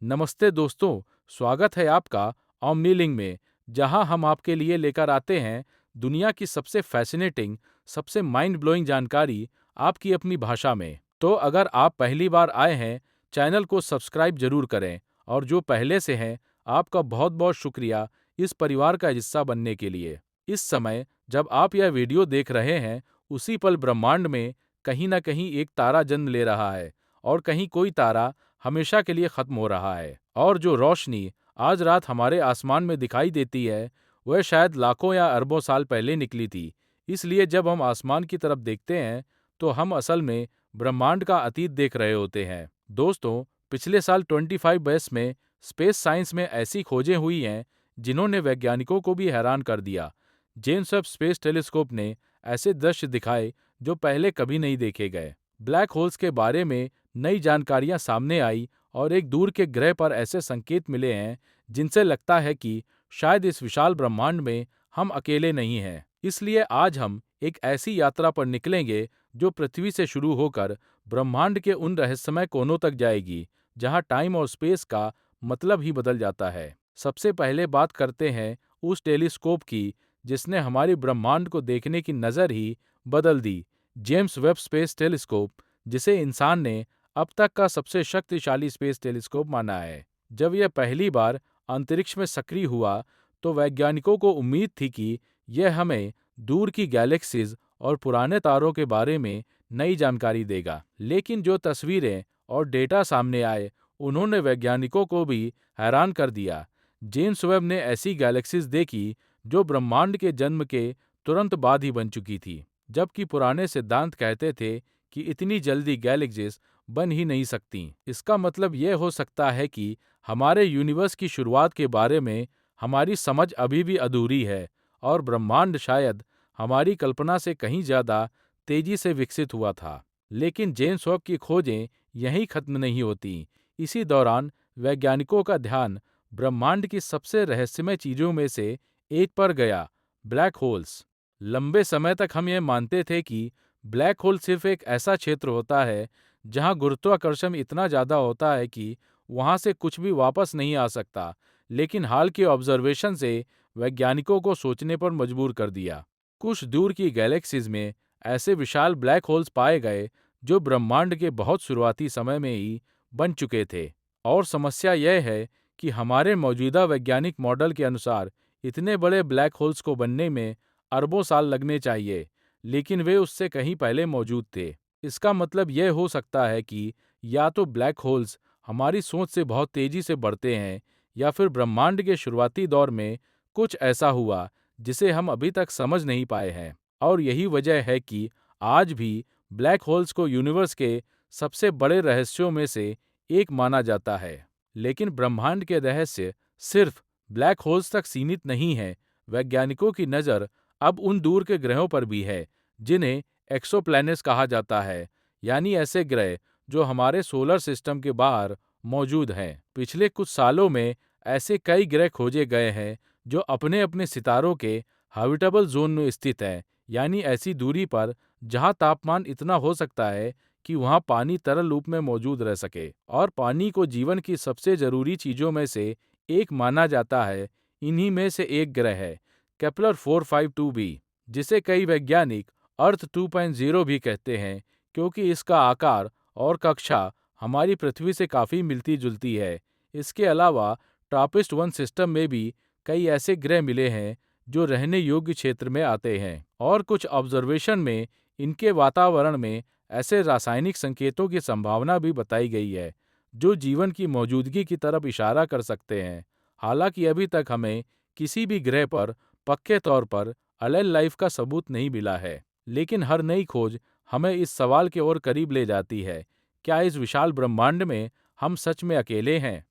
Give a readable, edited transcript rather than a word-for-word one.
नमस्ते दोस्तों, स्वागत है आपका ओमनीलिंग में, जहां हम आपके लिए लेकर आते हैं दुनिया की सबसे फैसिनेटिंग, सबसे माइंड ब्लोइंग जानकारी आपकी अपनी भाषा में। तो अगर आप पहली बार आए हैं, चैनल को सब्सक्राइब जरूर करें और जो पहले से हैं, आपका बहुत बहुत शुक्रिया इस परिवार का हिस्सा बनने के लिए। इस समय जब आप यह वीडियो देख रहे हैं, उसी पल ब्रह्मांड में कहीं न कहीं एक तारा जन्म ले रहा है और कहीं कोई तारा हमेशा के लिए खत्म हो रहा है। और जो रोशनी आज रात हमारे आसमान में दिखाई देती है, वह शायद लाखों या अरबों साल पहले निकली थी। इसलिए जब हम आसमान की तरफ देखते हैं, तो हम असल में ब्रह्मांड का अतीत देख रहे होते हैं। दोस्तों, पिछले साल 25 में स्पेस साइंस में ऐसी खोजें हुई हैं, जिन्होंने वैज्ञानिकों को भी हैरान कर दिया। जेम्स वेब स्पेस टेलीस्कोप ने ऐसे दृश्य दिखाए जो पहले कभी नहीं देखे गए। ब्लैक होल्स के बारे में नई जानकारियां सामने आई और एक दूर के ग्रह पर ऐसे संकेत मिले हैं जिनसे लगता है कि शायद इस विशाल ब्रह्मांड में हम अकेले नहीं हैं। इसलिए आज हम एक ऐसी यात्रा पर निकलेंगे जो पृथ्वी से शुरू होकर ब्रह्मांड के उन रहस्यमय कोनों तक जाएगी जहां टाइम और स्पेस का मतलब ही बदल जाता है। सबसे पहले बात करते हैं उस टेलीस्कोप की जिसने हमारी ब्रह्मांड को देखने की नज़र ही बदल दी। जेम्स वेब स्पेस टेलीस्कोप, जिसे इंसान ने अब तक का सबसे शक्तिशाली स्पेस टेलीस्कोप माना है। जब यह पहली बार अंतरिक्ष में सक्रिय हुआ, तो वैज्ञानिकों को उम्मीद थी कि यह हमें दूर की गैलेक्सीज और पुराने तारों के बारे में नई जानकारी देगा। लेकिन जो तस्वीरें और डेटा सामने आए, उन्होंने वैज्ञानिकों को भी हैरान कर दिया। जेम्स वेब ने ऐसी गैलेक्सीज देखी जो ब्रह्मांड के जन्म के तुरंत बाद ही बन चुकी थी, जबकि पुराने सिद्धांत कहते थे कि इतनी जल्दी गैलेक्सीज बन ही नहीं सकती। इसका मतलब यह हो सकता है कि हमारे यूनिवर्स की शुरुआत के बारे में हमारी समझ अभी भी अधूरी है और ब्रह्मांड शायद हमारी कल्पना से कहीं ज्यादा तेजी से विकसित हुआ था। लेकिन जेम्स वेब की खोजें यहीं खत्म नहीं होती। इसी दौरान वैज्ञानिकों का ध्यान ब्रह्मांड की सबसे रहस्यमय चीजों में से एक पर गया, ब्लैक होल्स। लंबे समय तक हम यह मानते थे कि ब्लैक होल सिर्फ एक ऐसा क्षेत्र होता है जहां गुरुत्वाकर्षण इतना ज्यादा होता है कि वहां से कुछ भी वापस नहीं आ सकता। लेकिन हाल के ऑब्जर्वेशन से वैज्ञानिकों को सोचने पर मजबूर कर दिया। कुछ दूर की गैलेक्सीज में ऐसे विशाल ब्लैक होल्स पाए गए जो ब्रह्मांड के बहुत शुरुआती समय में ही बन चुके थे। और समस्या यह है कि हमारे मौजूदा वैज्ञानिक मॉडल के अनुसार इतने बड़े ब्लैक होल्स को बनने में अरबों साल लगने चाहिए, लेकिन वे उससे कहीं पहले मौजूद थे। इसका मतलब यह हो सकता है कि या तो ब्लैक होल्स हमारी सोच से बहुत तेजी से बढ़ते हैं, या फिर ब्रह्मांड के शुरुआती दौर में कुछ ऐसा हुआ जिसे हम अभी तक समझ नहीं पाए हैं। और यही वजह है कि आज भी ब्लैक होल्स को यूनिवर्स के सबसे बड़े रहस्यों में से एक माना जाता है। लेकिन ब्रह्मांड के रहस्य सिर्फ ब्लैक होल्स तक सीमित नहीं है। वैज्ञानिकों की नज़र अब उन दूर के ग्रहों पर भी है, जिन्हें एक्सोप्लैनेट्स कहा जाता है, यानी ऐसे ग्रह जो हमारे सोलर सिस्टम के बाहर मौजूद हैं। पिछले कुछ सालों में ऐसे कई ग्रह खोजे गए हैं जो अपने अपने सितारों के हैबिटेबल जोन में स्थित हैं, यानी ऐसी दूरी पर जहां तापमान इतना हो सकता है कि वहां पानी तरल रूप में मौजूद रह सके। और पानी को जीवन की सबसे जरूरी चीजों में से एक माना जाता है। इन्हीं में से एक ग्रह है केपलर 452b, जिसे कई वैज्ञानिक अर्थ 2.0 भी कहते हैं, क्योंकि इसका आकार और कक्षा हमारी पृथ्वी से काफी मिलती जुलती है। इसके अलावा ट्रापिस्ट 1 सिस्टम में भी कई ऐसे ग्रह मिले हैं जो रहने योग्य क्षेत्र में आते हैं। और कुछ ऑब्जर्वेशन में इनके वातावरण में ऐसे रासायनिक संकेतों की संभावना भी बताई गई है जो जीवन की मौजूदगी की तरफ इशारा कर सकते हैं। हालांकि अभी तक हमें किसी भी ग्रह पर पक्के तौर पर अलग लाइफ का सबूत नहीं मिला है। लेकिन हर नई खोज हमें इस सवाल के और करीब ले जाती है, क्या इस विशाल ब्रह्मांड में हम सच में अकेले हैं?